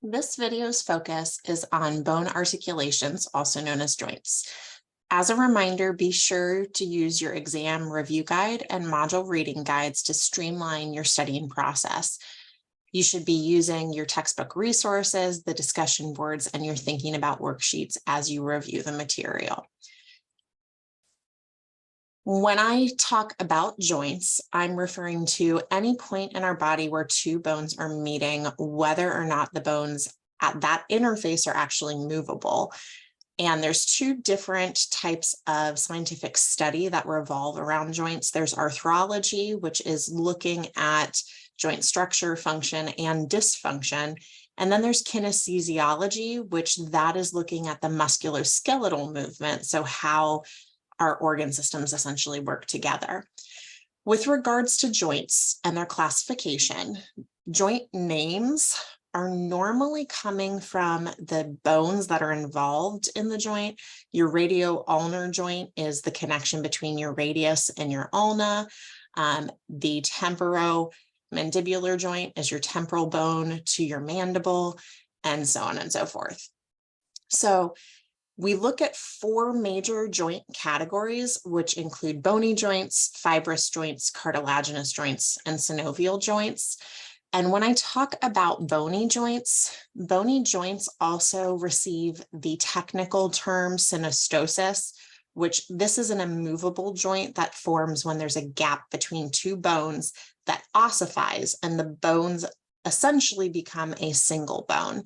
This video's focus is on bone articulations, also known as joints. As a reminder, be sure to use your exam review guide and module reading guides to streamline your studying process. You should be using your textbook resources, the discussion boards, and your thinking about worksheets as you review the material. When I talk about joints, I'm referring to any point in our body where two bones are meeting, whether or not the bones at that interface are actually movable. And there's two different types of scientific study that revolve around joints. There's arthrology, which is looking at joint structure, function, and dysfunction. And then there's kinesiology, which that is looking at the musculoskeletal movement. So how our organ systems essentially work together. With regards to joints and their classification, joint names are normally coming from the bones that are involved in the joint. Your radio-ulnar joint is the connection between your radius and your ulna. The temporomandibular joint is your temporal bone to your mandible, and so on and so forth. So we look at four major joint categories, which include bony joints, fibrous joints, cartilaginous joints, and synovial joints. And when I talk about bony joints also receive the technical term synostosis, which this is an immovable joint that forms when there's a gap between two bones that ossifies, and the bones essentially become a single bone.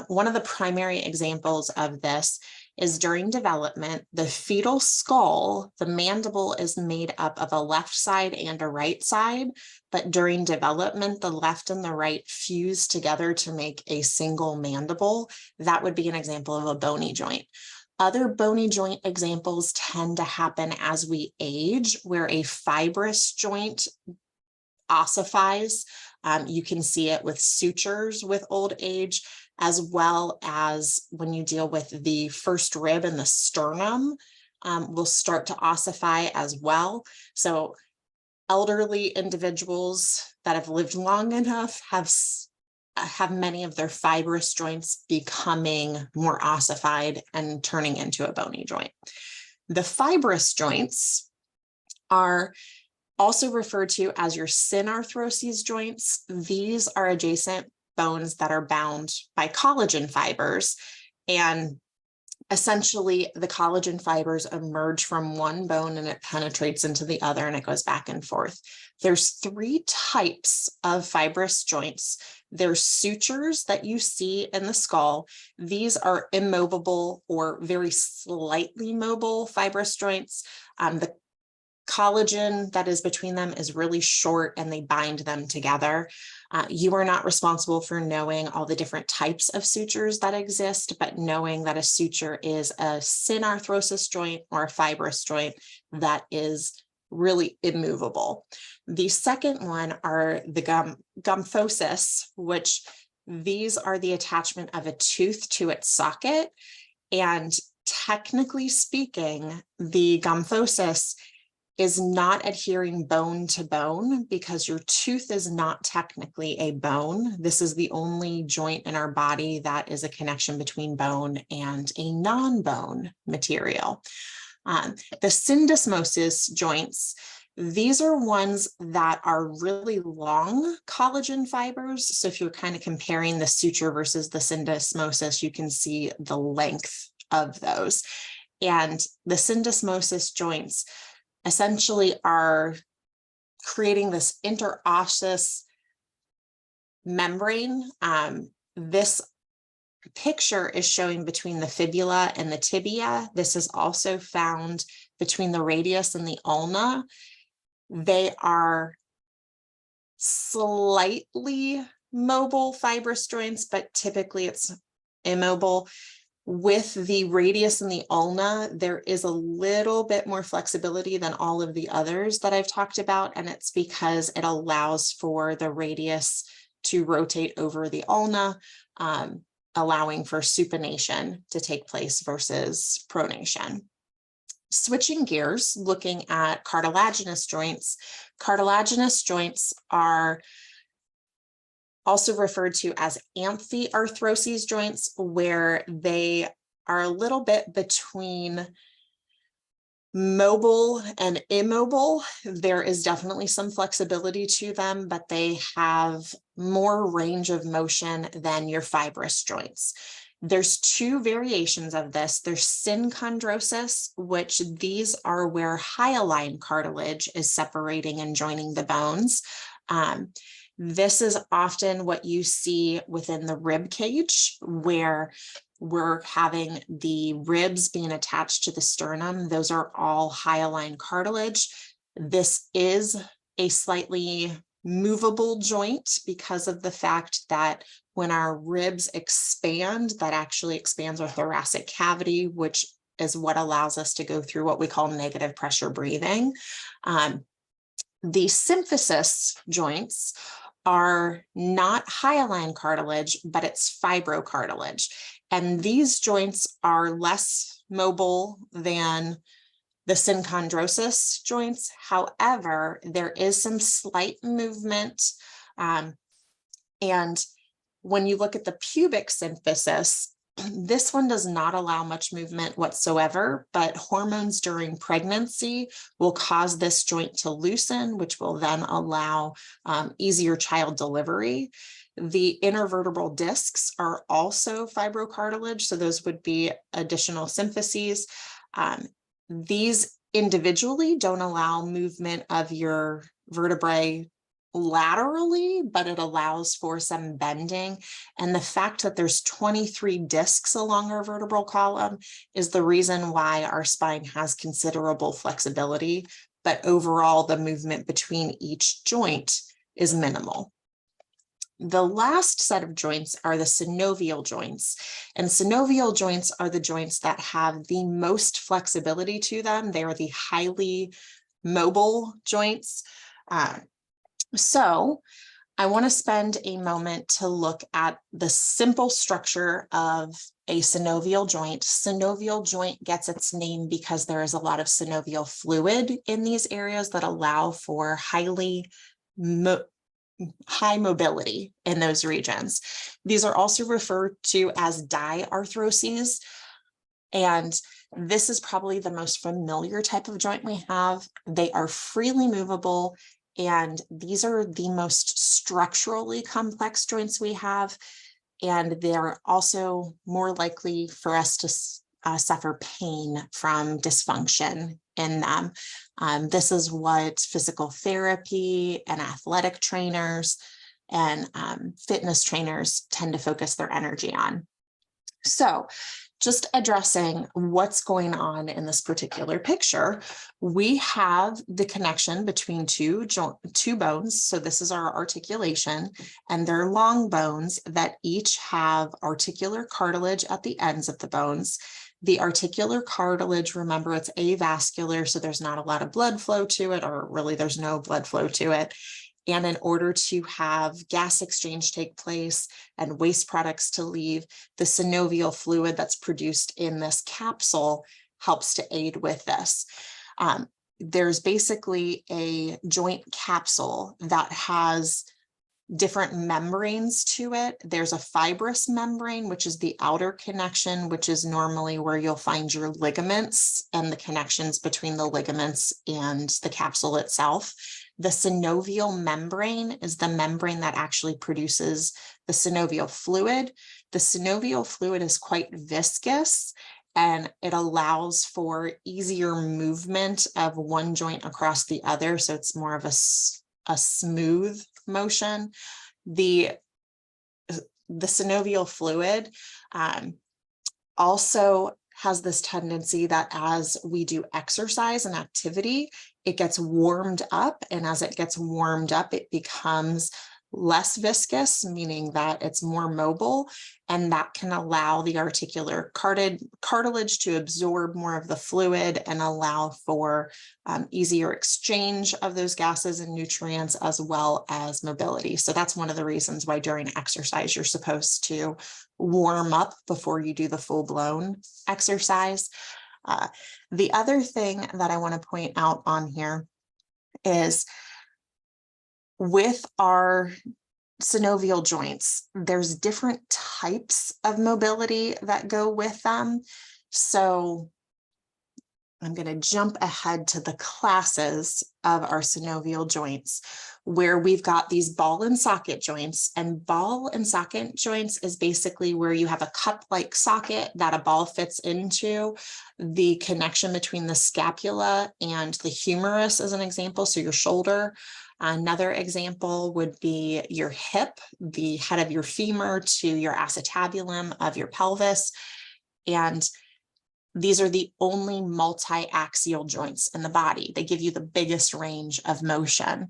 One of the primary examples of this is during development, the fetal skull, the mandible is made up of a left side and a right side, but during development, the left and the right fuse together to make a single mandible. That would be an example of a bony joint. Other bony joint examples tend to happen as we age, where a fibrous joint ossifies. You can see it with sutures with old age, as well as when you deal with the first rib and the sternum will start to ossify as well. So elderly individuals that have lived long enough have many of their fibrous joints becoming more ossified and turning into a bony joint. The fibrous joints are also referred to as your synarthroses joints. These are adjacent bones that are bound by collagen fibers. And essentially, the collagen fibers emerge from one bone and it penetrates into the other and it goes back and forth. There's three types of fibrous joints. There's sutures that you see in the skull. These are immovable or very slightly mobile fibrous joints. The collagen that is between them is really short and they bind them together. You are not responsible for knowing all the different types of sutures that exist, but knowing that a suture is a synarthrosis joint or a fibrous joint that is really immovable. The second one are the gymphosis, which these are the attachment of a tooth to its socket. And technically speaking, the gymphosis is not adhering bone to bone because your tooth is not technically a bone. This is the only joint in our body that is a connection between bone and a non-bone material. The syndesmosis joints, these are ones that are really long collagen fibers. So if you're kind of comparing the suture versus the syndesmosis, you can see the length of those. And the syndesmosis joints essentially are creating this interosseous membrane. This picture is showing between the fibula and the tibia. This is also found between the radius and the ulna. They are slightly mobile fibrous joints, but typically it's immobile. With the radius and the ulna, there is a little bit more flexibility than all of the others that I've talked about, and it's because it allows for the radius to rotate over the ulna, allowing for supination to take place versus pronation. Switching gears, looking at cartilaginous joints. Cartilaginous joints are also referred to as amphiarthroses joints, where they are a little bit between mobile and immobile. There is definitely some flexibility to them, but they have more range of motion than your fibrous joints. There's two variations of this. There's synchondrosis, which these are where hyaline cartilage is separating and joining the bones. This is often what you see within the rib cage, where we're having the ribs being attached to the sternum. Those are all hyaline cartilage. This is a slightly movable joint because of the fact that when our ribs expand, that actually expands our thoracic cavity, which is what allows us to go through what we call negative pressure breathing. The symphysis joints are not hyaline cartilage, but it's fibrocartilage. And these joints are less mobile than the synchondrosis joints. However, there is some slight movement. And when you look at the pubic symphysis, this one does not allow much movement whatsoever, but hormones during pregnancy will cause this joint to loosen, which will then allow easier child delivery. The intervertebral discs are also fibrocartilage, so those would be additional symphyses. These individually don't allow movement of your vertebrae laterally, but it allows for some bending. And the fact that there's 23 discs along our vertebral column is the reason why our spine has considerable flexibility, but overall the movement between each joint is minimal. The last set of joints are the synovial joints, and synovial joints are the joints that have the most flexibility to them. They are the highly mobile joints. So I want to spend a moment to look at the simple structure of a synovial joint. Synovial joint gets its name because there is a lot of synovial fluid in these areas that allow for high mobility in those regions. These are also referred to as diarthroses. And this is probably the most familiar type of joint we have. They are freely movable, and these are the most structurally complex joints we have. And they're also more likely for us to suffer pain from dysfunction in them. This is what physical therapy and athletic trainers and fitness trainers tend to focus their energy on. So just addressing what's going on in this particular picture, we have the connection between two bones. So this is our articulation, and they're long bones that each have articular cartilage at the ends of the bones. The articular cartilage, remember, it's avascular, so there's not a lot of blood flow to it, or really there's no blood flow to it. And in order to have gas exchange take place and waste products to leave, the synovial fluid that's produced in this capsule helps to aid with this. There's basically a joint capsule that has different membranes to it. There's a fibrous membrane, which is the outer connection, which is normally where you'll find your ligaments and the connections between the ligaments and the capsule itself. The synovial membrane is the membrane that actually produces the synovial fluid. The synovial fluid is quite viscous, and it allows for easier movement of one joint across the other. So it's more of a smooth motion. The synovial fluid also has this tendency that as we do exercise and activity, it gets warmed up. And as it gets warmed up, it becomes less viscous, meaning that it's more mobile, and that can allow the articular cartilage to absorb more of the fluid and allow for easier exchange of those gases and nutrients, as well as mobility. So that's one of the reasons why during exercise, you're supposed to warm up before you do the full-blown exercise. The other thing that I want to point out on here is with our synovial joints, there's different types of mobility that go with them. So I'm going to jump ahead to the classes of our synovial joints, where we've got these ball and socket joints. And ball and socket joints is basically where you have a cup-like socket that a ball fits into. The connection between the scapula and the humerus is an example, so your shoulder. Another example would be your hip, the head of your femur to your acetabulum of your pelvis. And these are the only multi-axial joints in the body. They give you the biggest range of motion.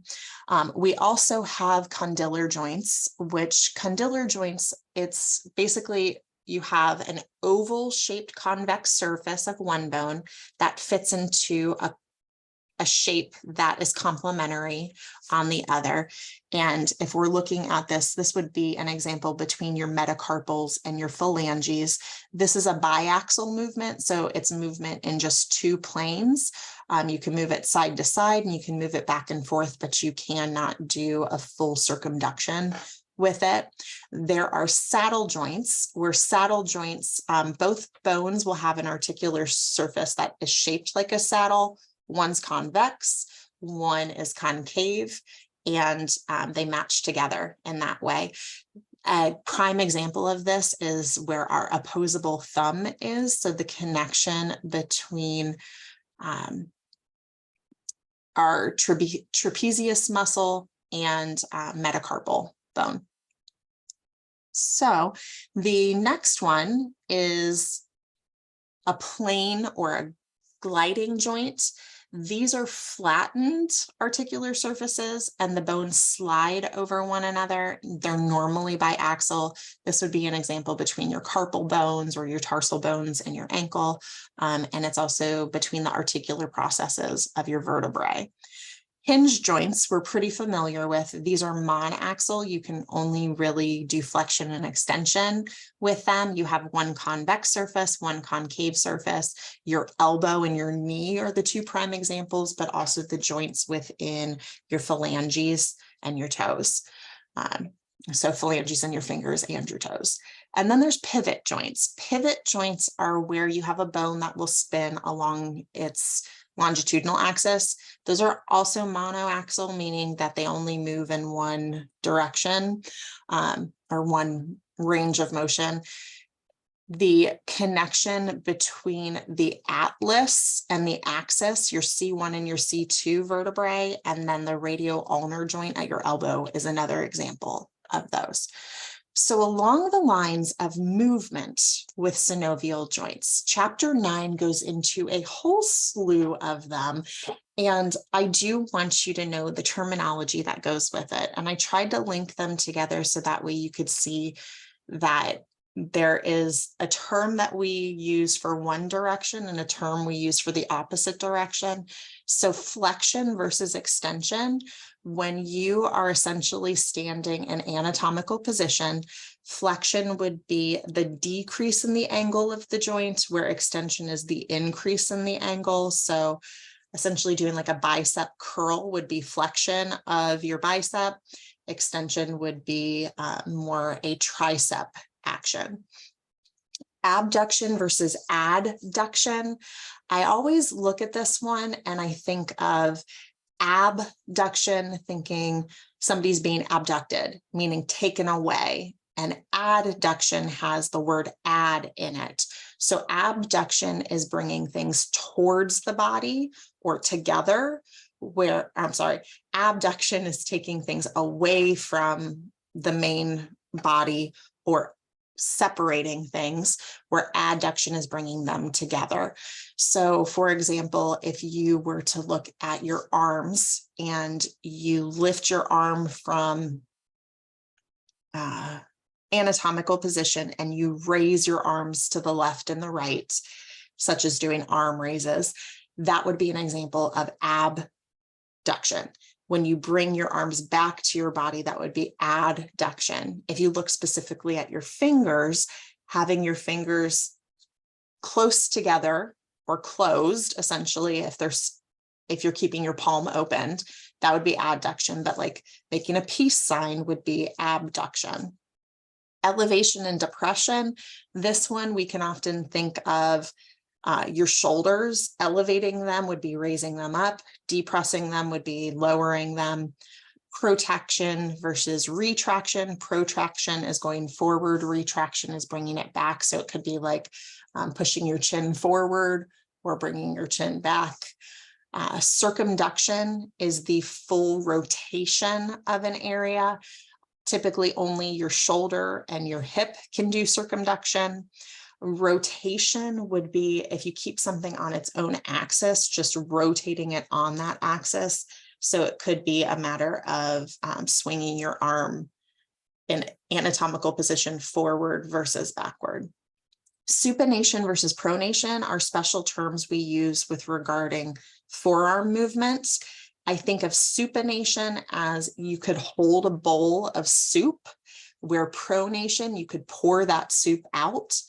We also have condylar joints, which condylar joints, it's basically you have an oval shaped convex surface of one bone that fits into a shape that is complementary on the other. And if we're looking at this, this would be an example between your metacarpals and your phalanges. This is a biaxial movement, so it's movement in just two planes. You can move it side to side and you can move it back and forth, but you cannot do a full circumduction with it. There are saddle joints, where saddle joints, both bones will have an articular surface that is shaped like a saddle. One's convex, one is concave, and they match together in that way. A prime example of this is where our opposable thumb is. So the connection between our trapezius muscle and metacarpal bone. So the next one is a plane or a gliding joint. These are flattened articular surfaces and the bones slide over one another. They're normally biaxial. This would be an example between your carpal bones or your tarsal bones and your ankle. And it's also between the articular processes of your vertebrae. Hinge joints we're pretty familiar with. These are monaxial. You can only really do flexion and extension with them. You have one convex surface, one concave surface. Your elbow and your knee are the two prime examples, but also the joints within your phalanges and your toes. So phalanges in your fingers and your toes. And then there's pivot joints. Pivot joints are where you have a bone that will spin along its longitudinal axis. Those are also monoaxial, meaning that they only move in one direction or one range of motion. The connection between the atlas and the axis, your C1 and your C2 vertebrae, and then the radial ulnar joint at your elbow is another example of those. So along the lines of movement with synovial joints, Chapter 9 goes into a whole slew of them. And I do want you to know the terminology that goes with it. And I tried to link them together so that way you could see that there is a term that we use for one direction and a term we use for the opposite direction. So flexion versus extension, when you are essentially standing in anatomical position, flexion would be the decrease in the angle of the joint, where extension is the increase in the angle. So essentially doing like a bicep curl would be flexion of your bicep. Extension would be more a tricep action. Abduction versus adduction. I always look at this one and I think of abduction, thinking somebody's being abducted, meaning taken away. And adduction has the word add in it. So abduction is bringing things towards the body or together, where, I'm sorry, abduction is taking things away from the main body or separating things, where adduction is bringing them together. So for example, if you were to look at your arms and you lift your arm from anatomical position and you raise your arms to the left and the right, such as doing arm raises, that would be an example of abduction. When you bring your arms back to your body, that would be adduction. If you look specifically at your fingers, having your fingers close together or closed, essentially, if they're if you're keeping your palm opened, that would be adduction, but like making a peace sign would be abduction. Elevation and depression, this one we can often think of your shoulders. Elevating them would be raising them up. Depressing them would be lowering them. Protraction versus retraction. Protraction is going forward. Retraction is bringing it back. So it could be like pushing your chin forward or bringing your chin back. Circumduction is the full rotation of an area. Typically only your shoulder and your hip can do circumduction. Rotation would be if you keep something on its own axis, just rotating it on that axis. So it could be a matter of swinging your arm in anatomical position forward versus backward. Supination versus pronation are special terms we use with regarding forearm movements. I think of supination as you could hold a bowl of soup, where pronation, you could pour that soup out.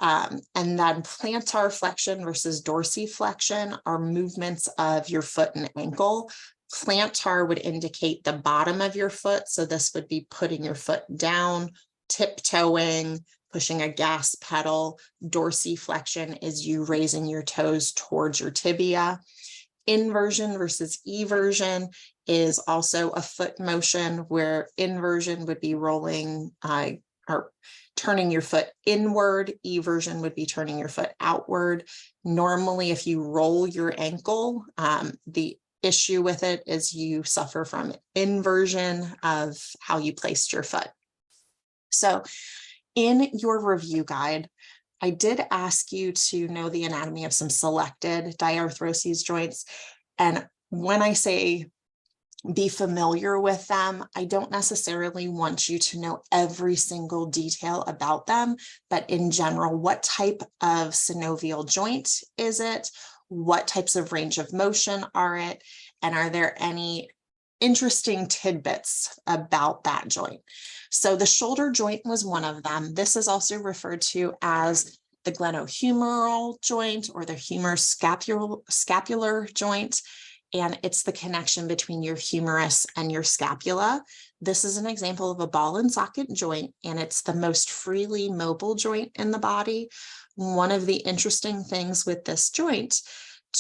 And then plantar flexion versus dorsiflexion are movements of your foot and ankle. Plantar would indicate the bottom of your foot. So this would be putting your foot down, tiptoeing, pushing a gas pedal. Dorsiflexion is you raising your toes towards your tibia. Inversion versus eversion is also a foot motion, where inversion would be rolling or turning your foot inward. Eversion would be turning your foot outward. Normally, if you roll your ankle, the issue with it is you suffer from inversion of how you placed your foot. So in your review guide, I did ask you to know the anatomy of some selected diarthroses joints. And when I say be familiar with them, I don't necessarily want you to know every single detail about them, but in general, what type of synovial joint is it? What types of range of motion are it? And are there any interesting tidbits about that joint? So the shoulder joint was one of them. This is also referred to as the glenohumeral joint or the humeroscapular joint. And it's the connection between your humerus and your scapula. This is an example of a ball and socket joint, and it's the most freely mobile joint in the body. One of the interesting things with this joint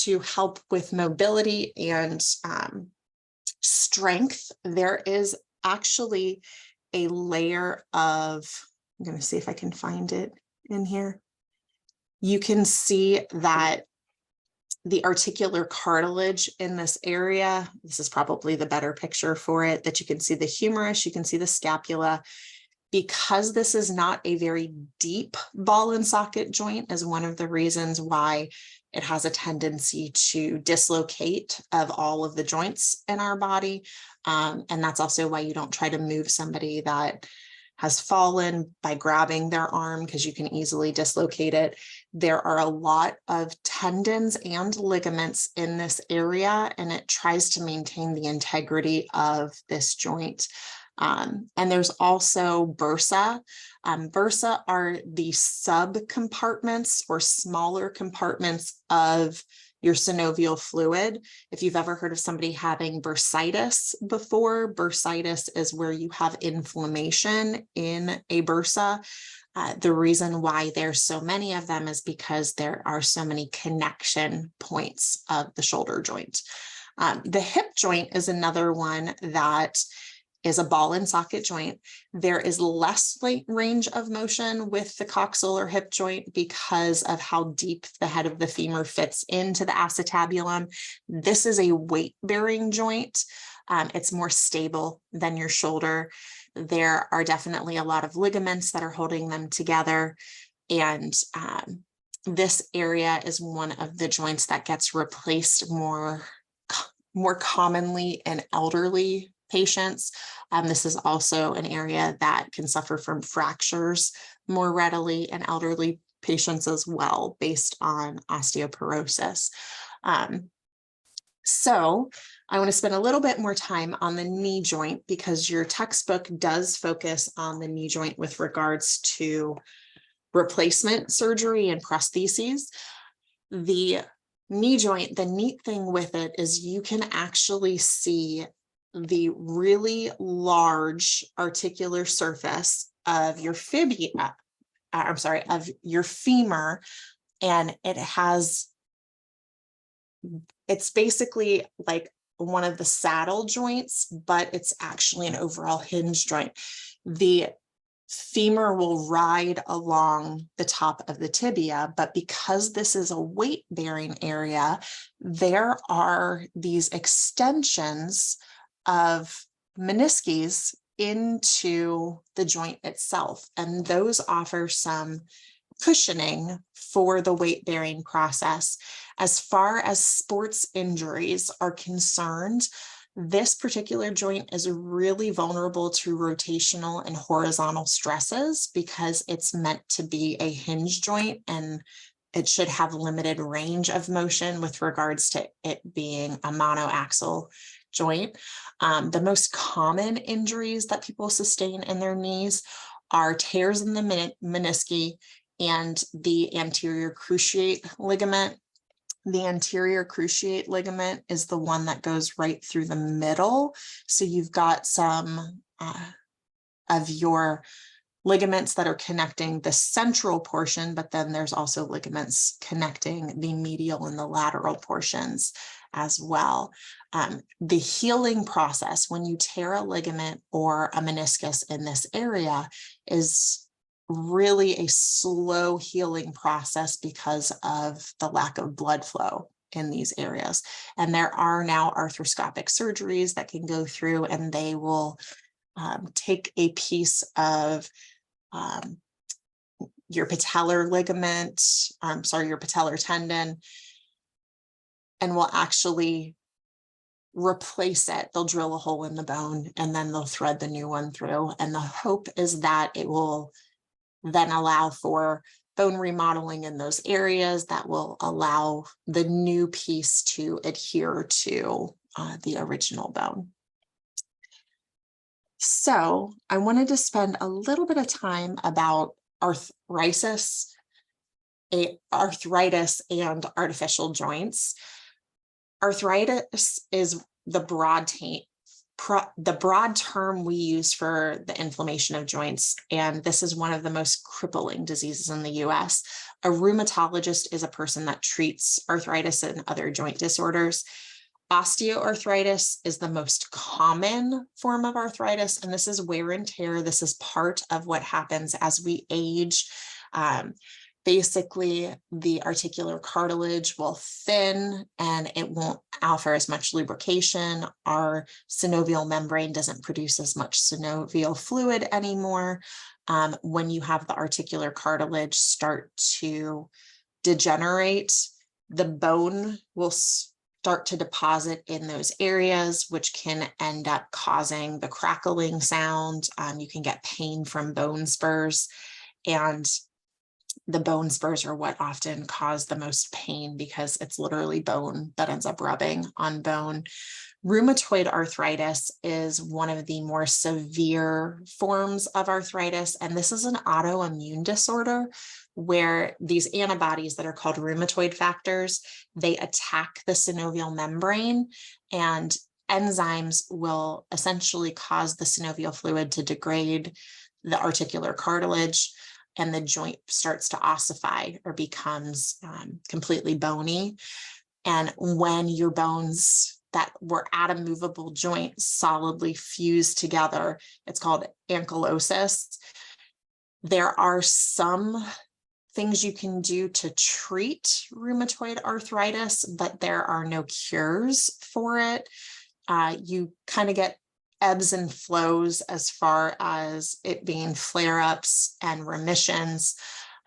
to help with mobility and strength, there is actually a layer of, I'm going to see if I can find it in here. You can see that the articular cartilage in this area, this is probably the better picture for it, that you can see the humerus, you can see the scapula. Because this is not a very deep ball and socket joint, is one of the reasons why it has a tendency to dislocate of all of the joints in our body. And that's also why you don't try to move somebody that has fallen by grabbing their arm, because you can easily dislocate it. There are a lot of tendons and ligaments in this area, and it tries to maintain the integrity of this joint. And there's also bursa. Bursa are the subcompartments or smaller compartments of your synovial fluid. If you've ever heard of somebody having bursitis before, bursitis is where you have inflammation in a bursa. The reason why there's so many of them is because there are so many connection points of the shoulder joint. The hip joint is another one that is a ball and socket joint. There is less range of motion with the coxal or hip joint because of how deep the head of the femur fits into the acetabulum. This is a weight-bearing joint. It's more stable than your shoulder. There are definitely a lot of ligaments that are holding them together. And this area is one of the joints that gets replaced more commonly in elderly patients. This is also an area that can suffer from fractures more readily in elderly patients as well, based on osteoporosis. So I want to spend a little bit more time on the knee joint, because your textbook does focus on the knee joint with regards to replacement surgery and prostheses. The knee joint, the neat thing with it is you can actually see the really large articular surface of your fibula, I'm sorry, of your femur, and it's basically like one of the saddle joints, but it's actually an overall hinge joint. The femur will ride along the top of the tibia, but because this is a weight-bearing area, there are these extensions of menisces into the joint itself, and those offer some cushioning for the weight-bearing process. As far as sports injuries are concerned, this particular joint is really vulnerable to rotational and horizontal stresses because it's meant to be a hinge joint, and it should have limited range of motion with regards to it being a monoaxial joint. The most common injuries that people sustain in their knees are tears in the menisci and the anterior cruciate ligament. The anterior cruciate ligament is the one that goes right through the middle. So you've got some of your ligaments that are connecting the central portion, but then there's also ligaments connecting the medial and the lateral portions as well. The healing process when you tear a ligament or a meniscus in this area is really a slow healing process because of the lack of blood flow in these areas. And there are now arthroscopic surgeries that can go through, and they will take a piece of your patellar ligament, your patellar tendon, and will actually replace it. They'll drill a hole in the bone and then they'll thread the new one through. And the hope is that it will then allow for bone remodeling in those areas that will allow the new piece to adhere to the original bone. So I wanted to spend a little bit of time about arthritis and artificial joints. Arthritis is the broad term we use for the inflammation of joints, and this is one of the most crippling diseases in the US. A rheumatologist is a person that treats arthritis and other joint disorders. Osteoarthritis is the most common form of arthritis, and this is wear and tear. This is part of what happens as we age. Basically, the articular cartilage will thin and it won't offer as much lubrication. Our synovial membrane doesn't produce as much synovial fluid anymore. When you have the articular cartilage start to degenerate, the bone will start to deposit in those areas, which can end up causing the crackling sound. You can get pain from bone spurs, and the bone spurs are what often cause the most pain because it's literally bone that ends up rubbing on bone. Rheumatoid arthritis is one of the more severe forms of arthritis, and this is an autoimmune disorder where these antibodies that are called rheumatoid factors, they attack the synovial membrane, and enzymes will essentially cause the synovial fluid to degrade the articular cartilage, and the joint starts to ossify or becomes completely bony. And when your bones that were at a movable joint solidly fuse together, it's called ankylosis. There are some things you can do to treat rheumatoid arthritis, but there are no cures for it. You kind of get ebbs and flows as far as it being flare-ups and remissions.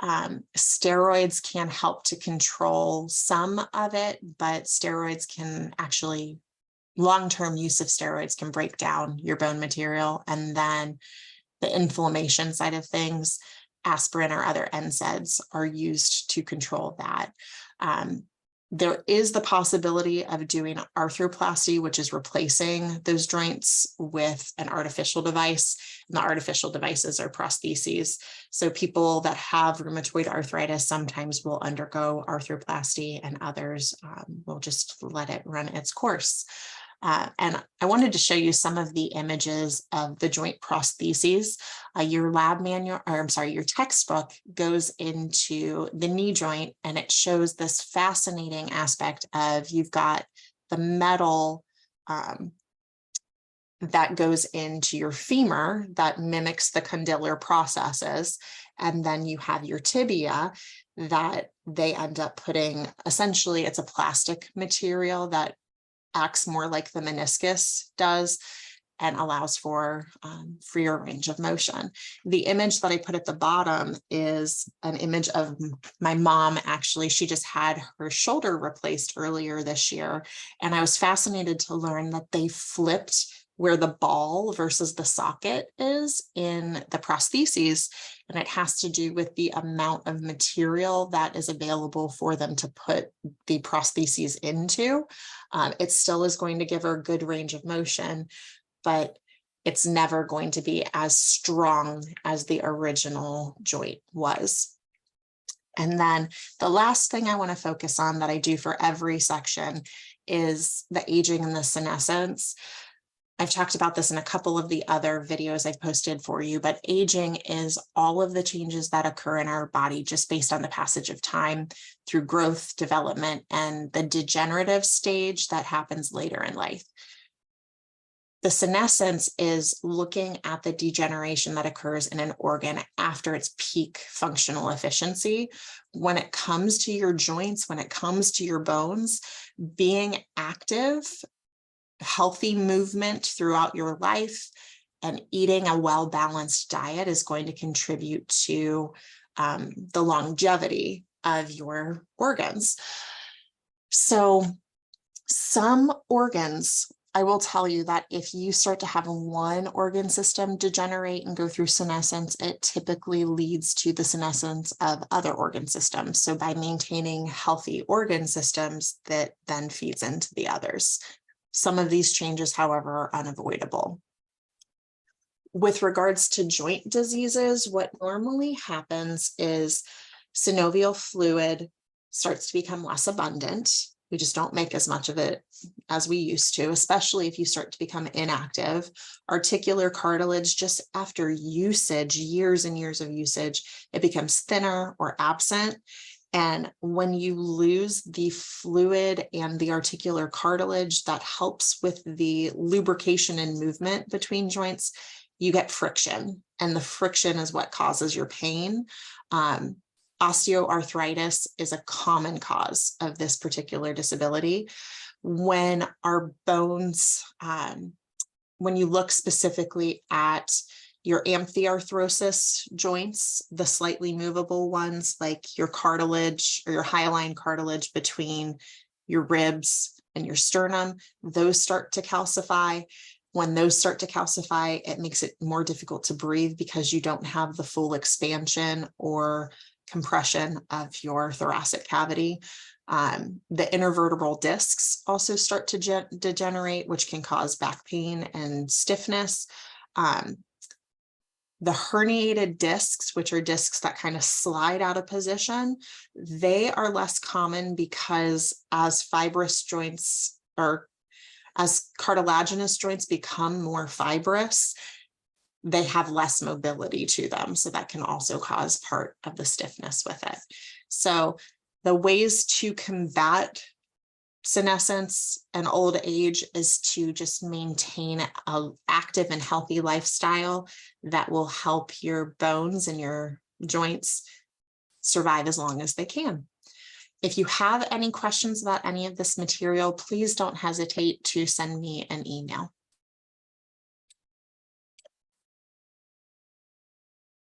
Steroids can help to control some of it, but steroids can actually, long-term use of steroids can break down your bone material. And then the inflammation side of things, aspirin or other NSAIDs are used to control that. There is the possibility of doing arthroplasty, which is replacing those joints with an artificial device. And the artificial devices are prostheses. So people that have rheumatoid arthritis sometimes will undergo arthroplasty, and others will just let it run its course. And I wanted to show you some of the images of the joint prostheses. Your lab manual, or I'm sorry, your textbook goes into the knee joint, and it shows this fascinating aspect of you've got the metal that goes into your femur that mimics the condylar processes. And then you have your tibia that they end up putting, essentially it's a plastic material that acts more like the meniscus does and allows for freer range of motion. The image that I put at the bottom is an image of my mom. Actually, she just had her shoulder replaced earlier this year. And I was fascinated to learn that they flipped where the ball versus the socket is in the prostheses. And it has to do with the amount of material that is available for them to put the prostheses into. It still is going to give her a good range of motion, but it's never going to be as strong as the original joint was. And then the last thing I want to focus on that I do for every section is the aging and the senescence. I've talked about this in a couple of the other videos I've posted for you, but aging is all of the changes that occur in our body just based on the passage of time through growth, development, and the degenerative stage that happens later in life. The senescence is looking at the degeneration that occurs in an organ after its peak functional efficiency. When it comes to your joints, when it comes to your bones, being active, healthy movement throughout your life, and eating a well-balanced diet is going to contribute to the longevity of your organs. So some organs, I will tell you that if you start to have one organ system degenerate and go through senescence, it typically leads to the senescence of other organ systems. So by maintaining healthy organ systems, that then feeds into the others. Some of these changes, however, are unavoidable. With regards to joint diseases, what normally happens is synovial fluid starts to become less abundant. We just don't make as much of it as we used to, especially if you start to become inactive. Articular cartilage, just after usage, years and years of usage, it becomes thinner or absent. And when you lose the fluid and the articular cartilage that helps with the lubrication and movement between joints, you get friction. And the friction is what causes your pain. Osteoarthritis is a common cause of this particular disability. When our bones, when you look specifically at your amphiarthrosis joints, the slightly movable ones, like your cartilage or your hyaline cartilage between your ribs and your sternum, those start to calcify. When those start to calcify, it makes it more difficult to breathe because you don't have the full expansion or compression of your thoracic cavity. The intervertebral discs also start to degenerate, which can cause back pain and stiffness. The herniated discs, which are discs that kind of slide out of position, they are less common because as fibrous joints or as cartilaginous joints become more fibrous, they have less mobility to them. So that can also cause part of the stiffness with it. So the ways to combat senescence and old age is to just maintain an active and healthy lifestyle that will help your bones and your joints survive as long as they can. If you have any questions about any of this material, please don't hesitate to send me an email.